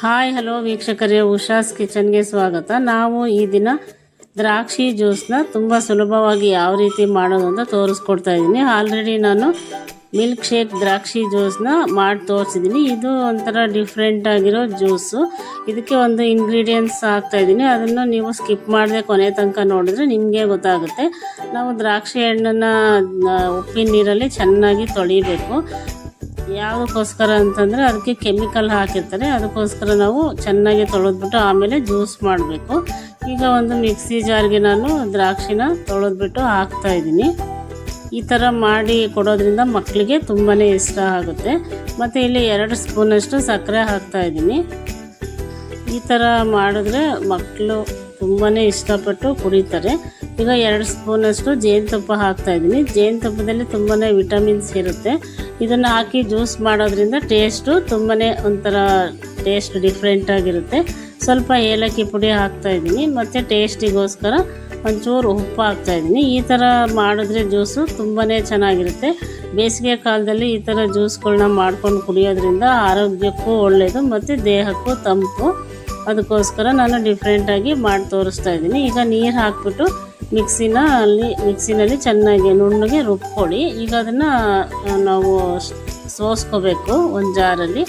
Hi hello ವೀಕ್ಷಕರೇ, ಉಷಾಸ್ ಕಿಚನ್ಗೆ ಸ್ವಾಗತ. ನಾವು ಈ ದಿನ ದ್ರಾಕ್ಷಿ ಜ್ಯೂಸ್ನ ತುಂಬ ಸುಲಭವಾಗಿ ಯಾವ ರೀತಿ ಮಾಡೋದು ಅಂತ ತೋರಿಸ್ಕೊಡ್ತಾ ಇದ್ದೀನಿ. ಆಲ್ರೆಡಿ ನಾನು ಮಿಲ್ಕ್ ಶೇಕ್ ದ್ರಾಕ್ಷಿ ಜ್ಯೂಸ್ನ ಮಾಡಿ ತೋರಿಸಿದ್ದೀನಿ. ಇದು ಒಂಥರ ಡಿಫ್ರೆಂಟ್ ಆಗಿರೋ ಜ್ಯೂಸು. ಇದಕ್ಕೆ ಒಂದು ಇಂಗ್ರೀಡಿಯೆಂಟ್ಸ್ ಹಾಕ್ತಾಯಿದ್ದೀನಿ, ಅದನ್ನು ನೀವು ಸ್ಕಿಪ್ ಮಾಡದೆ ಕೊನೆ ತನಕ ನೋಡಿದ್ರೆ ನಿಮಗೆ ಗೊತ್ತಾಗುತ್ತೆ. ನಾವು ದ್ರಾಕ್ಷಿ ಹಣ್ಣನ್ನು ಉಪ್ಪಿನ ನೀರಲ್ಲಿ ಚೆನ್ನಾಗಿ ತೊಳಿಬೇಕು. ಯಾವುದಕ್ಕೋಸ್ಕರ ಅಂತಂದರೆ ಅದಕ್ಕೆ ಕೆಮಿಕಲ್ ಹಾಕಿರ್ತಾರೆ, ಅದಕ್ಕೋಸ್ಕರ ನಾವು ಚೆನ್ನಾಗಿ ತೊಳೆದ್ಬಿಟ್ಟು ಆಮೇಲೆ ಜ್ಯೂಸ್ ಮಾಡಬೇಕು. ಈಗ ಒಂದು ಮಿಕ್ಸಿ ಜಾರ್ಗೆ ನಾನು ದ್ರಾಕ್ಷಿನ ತೊಳೆದ್ಬಿಟ್ಟು ಹಾಕ್ತಾಯಿದ್ದೀನಿ. ಈ ಥರ ಮಾಡಿ ಕೊಡೋದ್ರಿಂದ ಮಕ್ಕಳಿಗೆ ತುಂಬಾ ಇಷ್ಟ ಆಗುತ್ತೆ. ಮತ್ತು ಇಲ್ಲಿ 2 ಸ್ಪೂನಷ್ಟು ಸಕ್ಕರೆ ಹಾಕ್ತಾಯಿದ್ದೀನಿ. ಈ ಥರ ಮಾಡಿದ್ರೆ ಮಕ್ಕಳು ತುಂಬಾ ಇಷ್ಟಪಟ್ಟು ಕುಡಿತಾರೆ. ಈಗ 2 ಸ್ಪೂನಷ್ಟು ಜೇನುತುಪ್ಪ ಹಾಕ್ತಾಯಿದ್ದೀನಿ. ಜೇನುತುಪ್ಪದಲ್ಲಿ ತುಂಬಾ ವಿಟಮಿನ್ಸ್ ಇರುತ್ತೆ. ಇದನ್ನು ಹಾಕಿ ಜ್ಯೂಸ್ ಮಾಡೋದ್ರಿಂದ ಟೇಸ್ಟು ತುಂಬಾ ಒಂಥರ ಟೇಸ್ಟ್ ಡಿಫ್ರೆಂಟಾಗಿರುತ್ತೆ. ಸ್ವಲ್ಪ ಏಲಕ್ಕಿ ಪುಡಿ ಹಾಕ್ತಾಯಿದ್ದೀನಿ ಮತ್ತು ಟೇಸ್ಟಿಗೋಸ್ಕರ ಒಂಚೂರು ಉಪ್ಪು ಹಾಕ್ತಾಯಿದ್ದೀನಿ. ಈ ಥರ ಮಾಡಿದ್ರೆ ಜ್ಯೂಸು ತುಂಬಾ ಚೆನ್ನಾಗಿರುತ್ತೆ. ಬೇಸಿಗೆ ಕಾಲದಲ್ಲಿ ಈ ಥರ ಜ್ಯೂಸ್ಗಳನ್ನ ಮಾಡ್ಕೊಂಡು ಕುಡಿಯೋದ್ರಿಂದ ಆರೋಗ್ಯಕ್ಕೂ ಒಳ್ಳೆಯದು ಮತ್ತು ದೇಹಕ್ಕೂ ತಂಪು. ಅದಕ್ಕೋಸ್ಕರ ನಾನು ಡಿಫ್ರೆಂಟಾಗಿ ಮಾಡಿ ತೋರಿಸ್ತಾ ಇದ್ದೀನಿ. ಈಗ ನೀರು ಹಾಕ್ಬಿಟ್ಟು ಮಿಕ್ಸಿನಲ್ಲಿ ಚೆನ್ನಾಗಿ ನುಣ್ಣಗೆ ರುಬ್ಕೊಳ್ಳಿ. ಈಗ ಅದನ್ನು ನಾವು ಸೋಸ್ಕೋಬೇಕು. ಒಂದು ಜಾರಲ್ಲಿ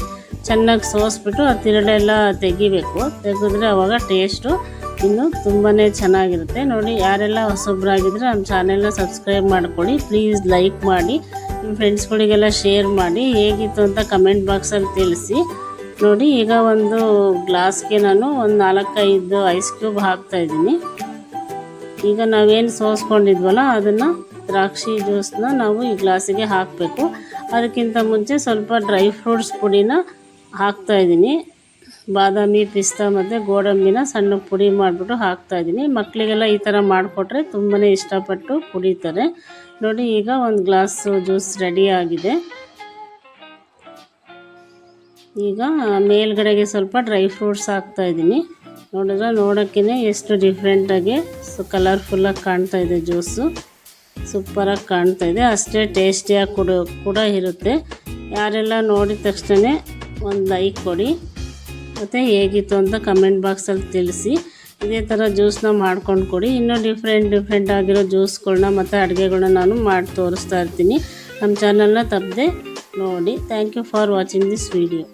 ಚೆನ್ನಾಗಿ ಸೋಸ್ಬಿಟ್ಟು ಆ ತಿರುಳೆಲ್ಲ ತೆಗಿಬೇಕು. ತೆಗೆದ್ರೆ ಆವಾಗ ಟೇಸ್ಟು ಇನ್ನು ತುಂಬಾ ಚೆನ್ನಾಗಿರುತ್ತೆ. ನೋಡಿ, ಯಾರೆಲ್ಲ ಹೊಸಬ್ರಾಗಿದ್ದರೆ ನಮ್ಮ ಚಾನೆಲ್ನ ಸಬ್ಸ್ಕ್ರೈಬ್ ಮಾಡ್ಕೊಳ್ಳಿ. ಪ್ಲೀಸ್ ಲೈಕ್ ಮಾಡಿ, ನಿಮ್ಮ ಫ್ರೆಂಡ್ಸ್ಗಳಿಗೆಲ್ಲ ಶೇರ್ ಮಾಡಿ. ಹೇಗಿತ್ತು ಅಂತ ಕಮೆಂಟ್ ಬಾಕ್ಸಲ್ಲಿ ತಿಳಿಸಿ. ನೋಡಿ, ಈಗ ಒಂದು ಗ್ಲಾಸ್ಗೆ ನಾನು ಒಂದು 4-5 ಐಸ್ ಕ್ಯೂಬ್ ಹಾಕ್ತಾಯಿದ್ದೀನಿ. ಈಗ ನಾವೇನು ಸೋಸ್ಕೊಂಡಿದ್ವಲ್ಲ ಅದನ್ನು ದ್ರಾಕ್ಷಿ ಜ್ಯೂಸನ್ನ ನಾವು ಈ ಗ್ಲಾಸಿಗೆ ಹಾಕಬೇಕು. ಅದಕ್ಕಿಂತ ಮುಂಚೆ ಸ್ವಲ್ಪ ಡ್ರೈ ಫ್ರೂಟ್ಸ್ ಪುಡಿನ ಹಾಕ್ತಾಯಿದ್ದೀನಿ. ಬಾದಾಮಿ, ಪಿಸ್ತಾ ಮತ್ತು ಗೋಡಂಬಿನ ಸಣ್ಣ ಪುಡಿ ಮಾಡಿಬಿಟ್ಟು ಹಾಕ್ತಾಯಿದ್ದೀನಿ. ಮಕ್ಕಳಿಗೆಲ್ಲ ಈ ಥರ ಮಾಡಿಕೊಟ್ರೆ ತುಂಬಾ ಇಷ್ಟಪಟ್ಟು ಕುಡಿತಾರೆ. ನೋಡಿ, ಈಗ ಒಂದು ಗ್ಲಾಸು ಜ್ಯೂಸ್ ರೆಡಿ ಆಗಿದೆ. ಈಗ ಮೇಲ್ಗಡೆಗೆ ಸ್ವಲ್ಪ ಡ್ರೈ ಫ್ರೂಟ್ಸ್ ಹಾಕ್ತಾಯಿದ್ದೀನಿ. ನೋಡಿದ್ರೆ ನೋಡೋಕ್ಕೇ ಎಷ್ಟು ಡಿಫ್ರೆಂಟಾಗಿ ಕಲರ್ಫುಲ್ಲಾಗಿ ಕಾಣ್ತಾಯಿದೆ. ಜ್ಯೂಸು ಸೂಪರಾಗಿ ಕಾಣ್ತಾಯಿದೆ. ಅಷ್ಟೇ ಟೇಸ್ಟಿಯಾಗಿ ಕೂಡ ಇರುತ್ತೆ. ಯಾರೆಲ್ಲ ನೋಡಿದ ತಕ್ಷಣ ಒಂದು ಲೈಕ್ ಕೊಡಿ ಮತ್ತು ಹೇಗಿತ್ತು ಅಂತ ಕಮೆಂಟ್ ಬಾಕ್ಸಲ್ಲಿ ತಿಳಿಸಿ. ಇದೇ ಥರ ಜ್ಯೂಸನ್ನ ಮಾಡ್ಕೊಂಡು ಕೊಡಿ. ಇನ್ನೂ ಡಿಫ್ರೆಂಟ್ ಆಗಿರೋ ಜ್ಯೂಸ್ಗಳನ್ನ ಮತ್ತು ಅಡುಗೆಗಳನ್ನ ನಾನು ಮಾಡಿ ತೋರಿಸ್ತಾ ಇರ್ತೀನಿ. ನಮ್ಮ ಚಾನಲ್ನ ತಪ್ಪದೆ ನೋಡಿ. Thank you for watching this video.